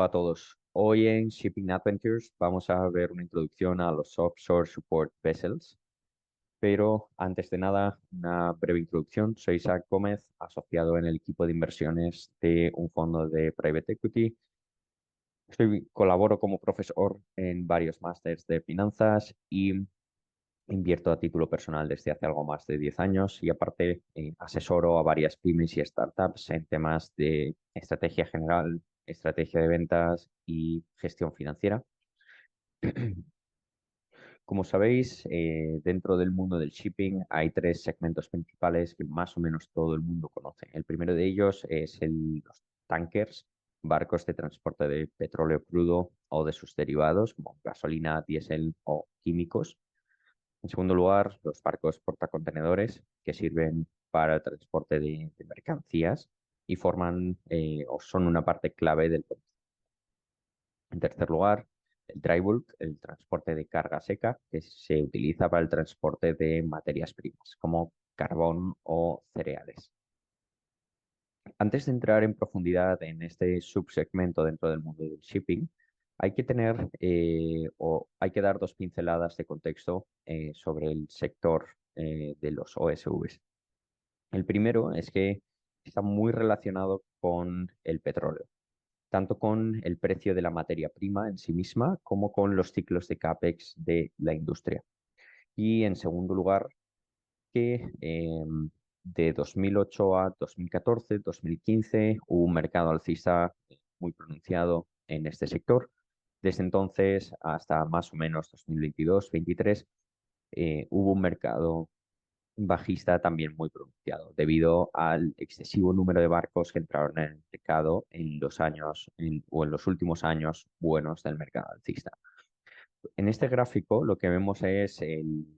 Hola a todos. Hoy en Shipping Adventures vamos a ver una introducción a los Offshore Support Vessels, pero antes de nada, una breve introducción. Soy Isaac Gómez, asociado en el equipo de inversiones de un fondo de Private Equity. Colaboro como profesor en varios másters de finanzas y invierto a título personal desde hace algo más de 10 años y aparte asesoro a varias pymes y startups en temas de estrategia general, estrategia de ventas y gestión financiera. Como sabéis, dentro del mundo del shipping hay tres segmentos principales que más o menos todo el mundo conoce. El primero de ellos es los tankers, barcos de transporte de petróleo crudo o de sus derivados, como gasolina, diésel o químicos. En segundo lugar, los barcos portacontenedores, que sirven para el transporte de mercancías y forman o son una parte clave del comercio. En tercer lugar, el dry bulk, el transporte de carga seca, que se utiliza para el transporte de materias primas, como carbón o cereales. Antes de entrar en profundidad en este subsegmento dentro del mundo del shipping, hay que tener o hay que dar dos pinceladas de contexto sobre el sector de los OSVs. El primero es que está muy relacionado con el petróleo, tanto con el precio de la materia prima en sí misma como con los ciclos de CAPEX de la industria. Y en segundo lugar, que de 2008 a 2014, 2015 hubo un mercado alcista muy pronunciado en este sector. Desde entonces hasta más o menos 2022-23 hubo un mercado bajista también muy pronunciado debido al excesivo número de barcos que entraron en el mercado en los años o en los últimos años buenos del mercado alcista. En este gráfico lo que vemos es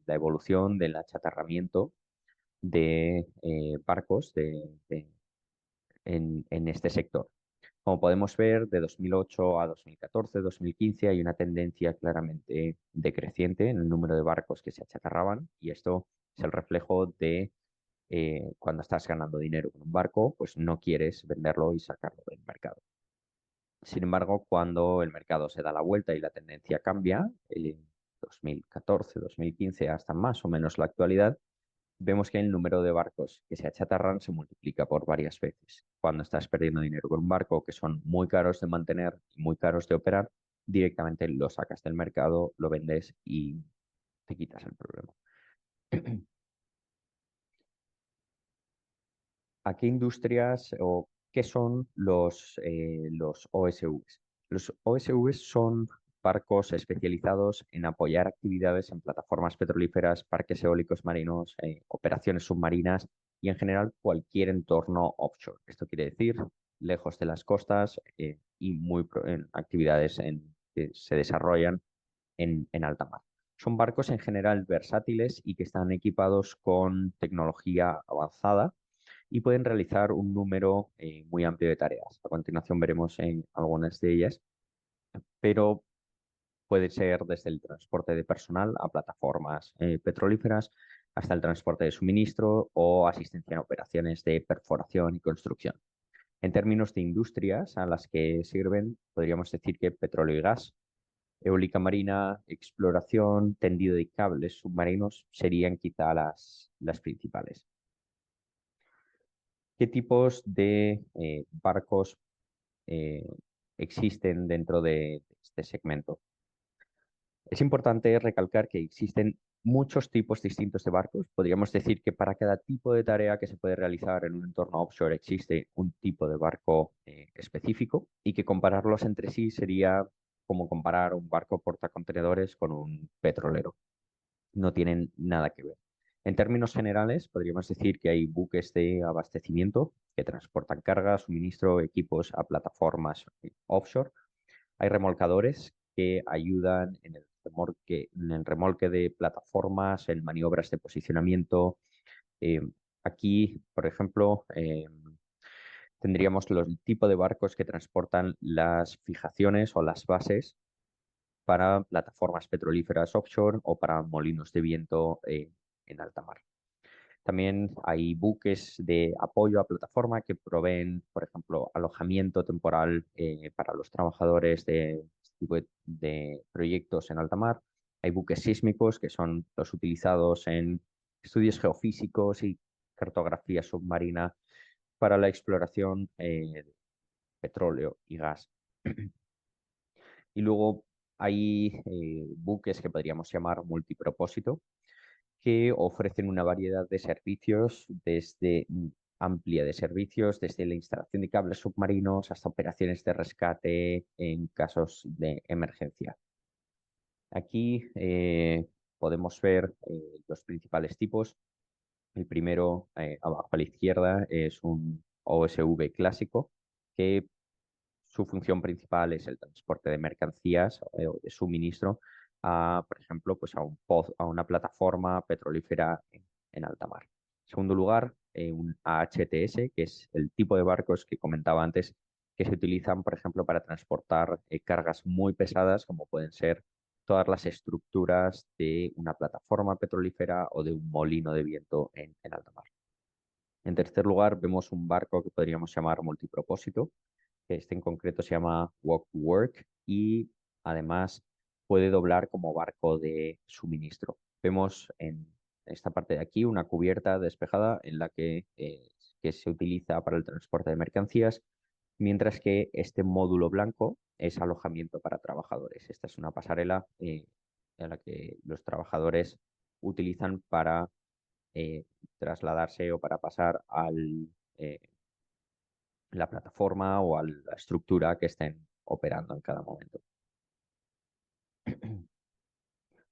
la evolución del achatarramiento de barcos en este sector. Como podemos ver, de 2008 a 2014, 2015 hay una tendencia claramente decreciente en el número de barcos que se achatarraban y esto es el reflejo de cuando estás ganando dinero con un barco, pues no quieres venderlo y sacarlo del mercado. Sin embargo, cuando el mercado se da la vuelta y la tendencia cambia, 2014, 2015 hasta más o menos la actualidad, vemos que el número de barcos que se achatarran se multiplica por varias veces. Cuando estás perdiendo dinero con un barco que son muy caros de mantener y muy caros de operar, directamente lo sacas del mercado, lo vendes y te quitas el problema. ¿A qué industrias o qué son los OSVs? Los OSVs son barcos especializados en apoyar actividades en plataformas petrolíferas, parques eólicos marinos, operaciones submarinas y en general cualquier entorno offshore. Esto quiere decir lejos de las costas y en actividades que se desarrollan en alta mar. Son barcos en general versátiles y que están equipados con tecnología avanzada y pueden realizar un número muy amplio de tareas. A continuación veremos en algunas de ellas, pero puede ser desde el transporte de personal a plataformas petrolíferas hasta el transporte de suministro o asistencia en operaciones de perforación y construcción. En términos de industrias a las que sirven, podríamos decir que petróleo y gas, eólica marina, exploración, tendido de cables submarinos serían quizá las principales. ¿Qué tipos de barcos eh, existen dentro de este segmento? Es importante recalcar que existen muchos tipos distintos de barcos. Podríamos decir que para cada tipo de tarea que se puede realizar en un entorno offshore existe un tipo de barco específico y que compararlos entre sí sería como comparar un barco portacontenedores con un petrolero. No tienen nada que ver. En términos generales, podríamos decir que hay buques de abastecimiento que transportan carga, suministro, equipos a plataformas offshore. Hay remolcadores que ayudan en el remolque de plataformas, en maniobras de posicionamiento. Eh, Aquí, por ejemplo, tendríamos el tipo de barcos que transportan las fijaciones o las bases para plataformas petrolíferas offshore o para molinos de viento en alta mar. También hay buques de apoyo a plataforma que proveen, por ejemplo, alojamiento temporal para los trabajadores de este tipo de proyectos en alta mar. Hay buques sísmicos que son los utilizados en estudios geofísicos y cartografía submarina para la exploración de petróleo y gas. Y luego hay buques que podríamos llamar multipropósito, que ofrecen una variedad de servicios, desde amplia de servicios, desde la instalación de cables submarinos hasta operaciones de rescate en casos de emergencia. Aquí podemos ver los principales tipos. El primero, abajo a la izquierda, es un OSV clásico, que su función principal es el transporte de mercancías o de suministro a, por ejemplo, pues a una plataforma petrolífera en alta mar. En segundo lugar, un AHTS, que es el tipo de barcos que comentaba antes, que se utilizan, por ejemplo, para transportar cargas muy pesadas, como pueden ser todas las estructuras de una plataforma petrolífera o de un molino de viento en alta mar. En tercer lugar, vemos un barco que podríamos llamar multipropósito. Este en concreto se llama Walk to Work y además puede doblar como barco de suministro. Vemos en esta parte de aquí una cubierta despejada en la que se utiliza para el transporte de mercancías, mientras que este módulo blanco es alojamiento para trabajadores. Esta es una pasarela en la que los trabajadores utilizan para eh, trasladarse o para pasar eh, la plataforma o a la estructura que estén operando en cada momento.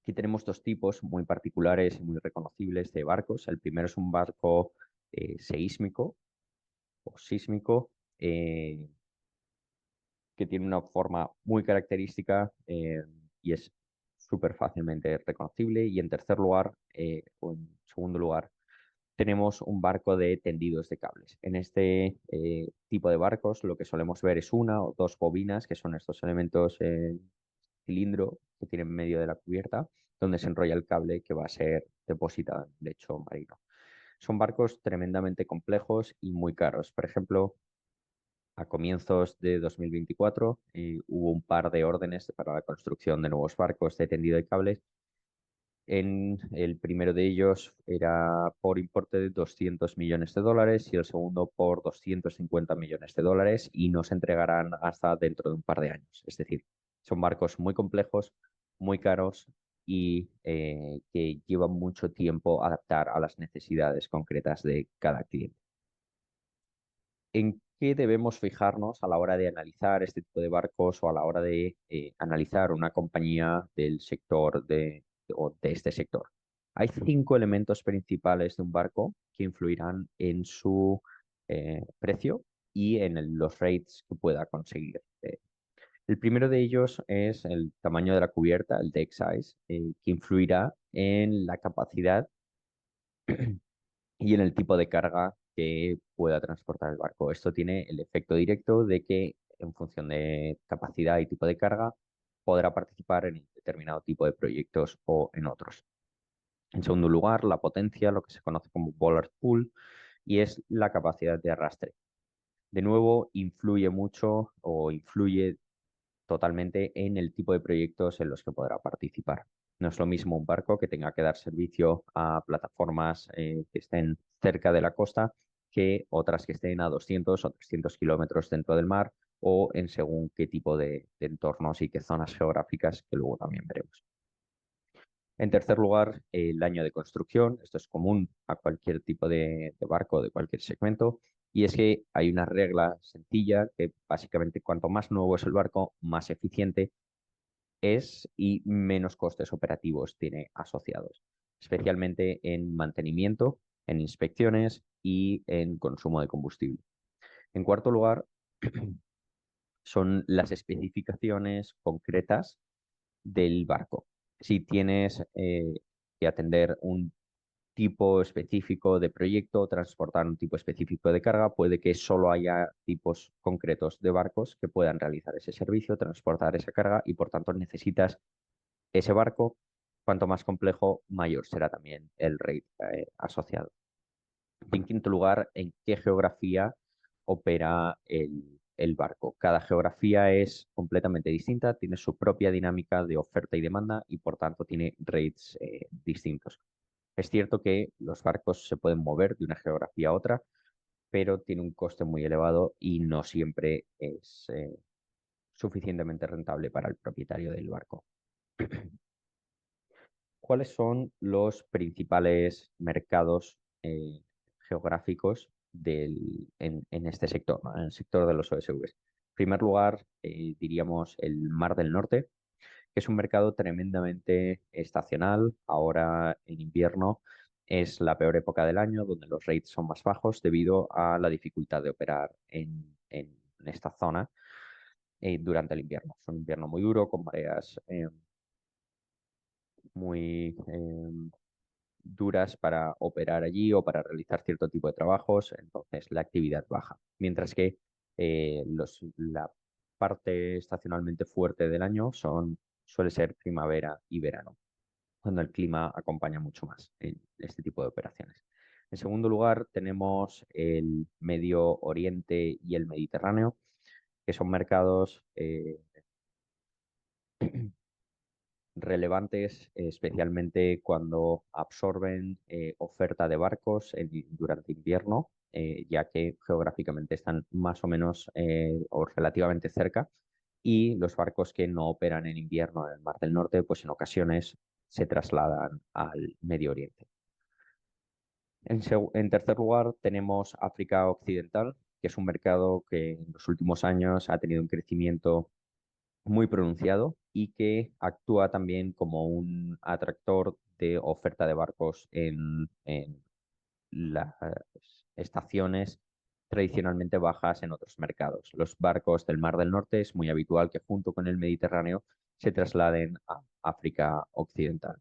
Aquí tenemos dos tipos muy particulares y muy reconocibles de barcos. El primero es un barco seísmico o sísmico, que tiene una forma muy característica y es súper fácilmente reconocible. Y en tercer lugar, o en segundo lugar, tenemos un barco de tendidos de cables. En este tipo de barcos lo que solemos ver es una o dos bobinas, que son estos elementos cilindro que tiene en medio de la cubierta, donde se enrolla el cable que va a ser depositado en el lecho marino. Son barcos tremendamente complejos y muy caros. Por ejemplo, a comienzos de 2024 hubo un par de órdenes para la construcción de nuevos barcos de tendido de cables. En el primero de ellos era por importe de 200 millones de dólares y el segundo por 250 millones de dólares, y no se entregarán hasta dentro de un par de años. Es decir, son barcos muy complejos, muy caros y que llevan mucho tiempo adaptar a las necesidades concretas de cada cliente. ¿En qué debemos fijarnos a la hora de analizar este tipo de barcos o a la hora de analizar una compañía del sector o de este sector? Hay 5 elementos principales de un barco que influirán en su precio y en los rates que pueda conseguir. El primero de ellos es el tamaño de la cubierta, el deck size, que influirá en la capacidad y en el tipo de carga que pueda transportar el barco. Esto tiene el efecto directo de que, en función de capacidad y tipo de carga, podrá participar en un determinado tipo de proyectos o en otros. En segundo lugar, la potencia, lo que se conoce como bollard pull, y es la capacidad de arrastre. De nuevo, influye mucho o influye totalmente en el tipo de proyectos en los que podrá participar. No es lo mismo un barco que tenga que dar servicio a plataformas que estén cerca de la costa que otras que estén a 200 o 300 kilómetros dentro del mar, o en según qué tipo de entornos y qué zonas geográficas, que luego también veremos. En tercer lugar, el año de construcción. Esto es común a cualquier tipo de barco de cualquier segmento. Y es que hay una regla sencilla que básicamente cuanto más nuevo es el barco, más eficiente es y menos costes operativos tiene asociados, especialmente en mantenimiento, en inspecciones y en consumo de combustible. En cuarto lugar, son las especificaciones concretas del barco. Si tienes que atender un tipo específico de proyecto, transportar un tipo específico de carga, puede que solo haya tipos concretos de barcos que puedan realizar ese servicio, transportar esa carga, y por tanto necesitas ese barco. Cuanto más complejo, mayor será también el rate asociado. Y en quinto lugar, en qué geografía opera el barco. Cada geografía es completamente distinta, tiene su propia dinámica de oferta y demanda y por tanto tiene rates distintos. Es cierto que los barcos se pueden mover de una geografía a otra, pero tiene un coste muy elevado y no siempre es suficientemente rentable para el propietario del barco. ¿Cuáles son los principales mercados geográficos en este sector, ¿no? En el sector de los OSVs? En primer lugar, diríamos el Mar del Norte, que es un mercado tremendamente estacional. Ahora en invierno es la peor época del año, donde los rates son más bajos debido a la dificultad de operar en esta zona durante el invierno. Es un invierno muy duro, con mareas muy duras para operar allí o para realizar cierto tipo de trabajos, entonces la actividad baja. Mientras que la parte estacionalmente fuerte del año suele ser primavera y verano, cuando el clima acompaña mucho más en este tipo de operaciones. En segundo lugar, tenemos el Medio Oriente y el Mediterráneo, que son mercados relevantes, especialmente cuando absorben oferta de barcos durante invierno, ya que geográficamente están más o menos o relativamente cerca, y los barcos que no operan en invierno en el Mar del Norte, pues en ocasiones se trasladan al Medio Oriente. En tercer lugar, tenemos África Occidental, que es un mercado que en los últimos años ha tenido un crecimiento muy pronunciado y que actúa también como un atractor de oferta de barcos en las estaciones tradicionalmente bajas en otros mercados. Los barcos del Mar del Norte es muy habitual que junto con el Mediterráneo se trasladen a África Occidental.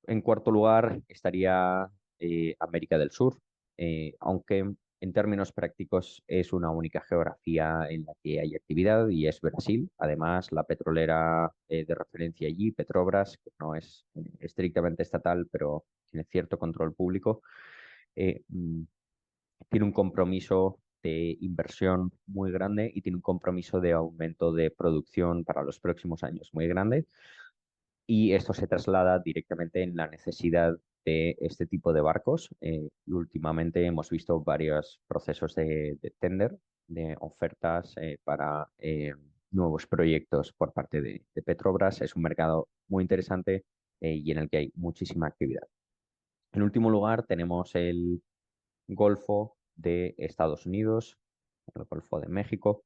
En cuarto lugar estaría América del Sur, aunque en términos prácticos es una única geografía en la que hay actividad y es Brasil. Además, la petrolera de referencia allí, Petrobras, que no es estrictamente estatal, pero tiene cierto control público, eh, mm, tiene un compromiso de inversión muy grande y tiene un compromiso de aumento de producción para los próximos años muy grande, y esto se traslada directamente en la necesidad de este tipo de barcos. Y últimamente hemos visto varios procesos de tender, de ofertas para nuevos proyectos por parte de Petrobras. Es un mercado muy interesante y en el que hay muchísima actividad. En último lugar, tenemos el Golfo de Estados Unidos, el Golfo de México,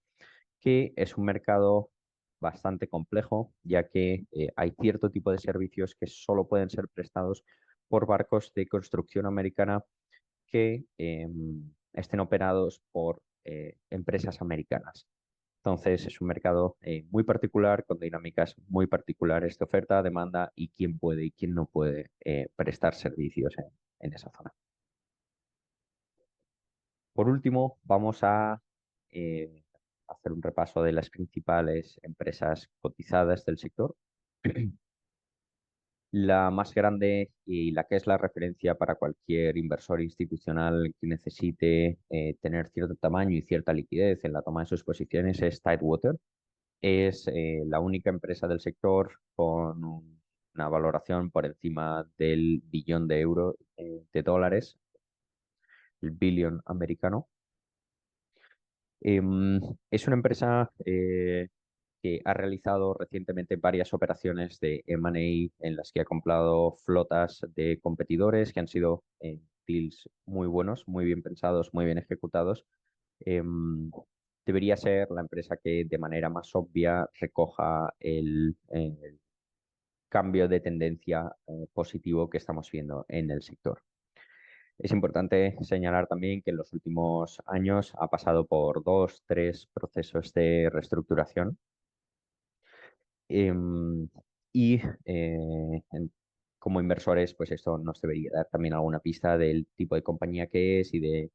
que es un mercado bastante complejo, ya que hay cierto tipo de servicios que solo pueden ser prestados por barcos de construcción americana que estén operados por empresas americanas. Entonces es un mercado muy particular, con dinámicas muy particulares de oferta, demanda y quién puede y quién no puede prestar servicios en esa zona. Por último, vamos a eh, hacer un repaso de las principales empresas cotizadas del sector. La más grande y la que es la referencia para cualquier inversor institucional que necesite tener cierto tamaño y cierta liquidez en la toma de sus posiciones es Tidewater. Es la única empresa del sector con una valoración por encima del billón de euros, de dólares, el billón americano. Es una empresa que ha realizado recientemente varias operaciones de M&A en las que ha comprado flotas de competidores que han sido deals muy buenos, muy bien pensados, muy bien ejecutados. Em, Debería ser la empresa que de manera más obvia recoja el cambio de tendencia positivo que estamos viendo en el sector. Es importante señalar también que en los últimos años ha pasado por dos, tres procesos de reestructuración. Em, y como inversores, pues esto nos debería dar también alguna pista del tipo de compañía que es y de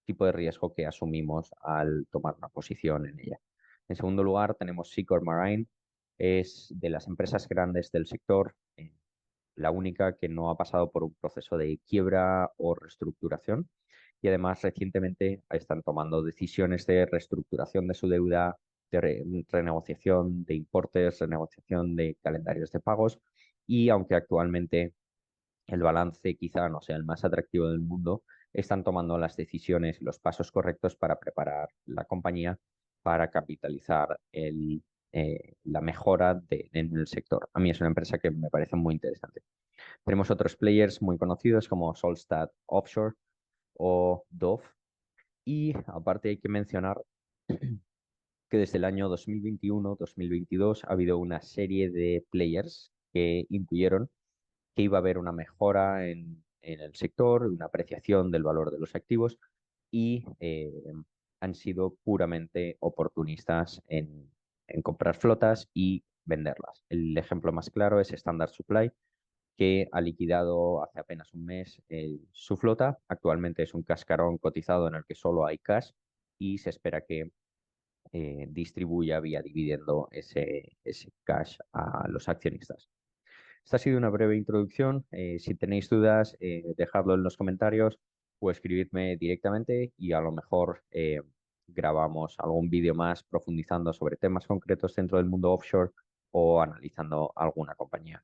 tipo de riesgo que asumimos al tomar una posición en ella. En segundo lugar, tenemos Secor Marine, es de las empresas grandes del sector, la única que no ha pasado por un proceso de quiebra o reestructuración. Y además recientemente están tomando decisiones de reestructuración de su deuda, de renegociación de importes, renegociación de calendarios de pagos. Y aunque actualmente el balance quizá no sea el más atractivo del mundo, están tomando las decisiones y los pasos correctos para preparar la compañía para capitalizar la mejora en el sector. A mí es una empresa que me parece muy interesante. Tenemos otros players muy conocidos como Solstad Offshore o Dove. Y aparte hay que mencionar que desde el año 2021-2022 ha habido una serie de players que intuyeron que iba a haber una mejora en el sector, una apreciación del valor de los activos y han sido puramente oportunistas en comprar flotas y venderlas. El ejemplo más claro es Standard Supply, que ha liquidado hace apenas un mes su flota. Actualmente es un cascarón cotizado en el que solo hay cash y se espera que distribuya vía dividendo ese cash a los accionistas. Esta ha sido una breve introducción. Si tenéis dudas, dejadlo en los comentarios o escribidme directamente y a lo mejor grabamos algún vídeo más profundizando sobre temas concretos dentro del mundo offshore o analizando alguna compañía.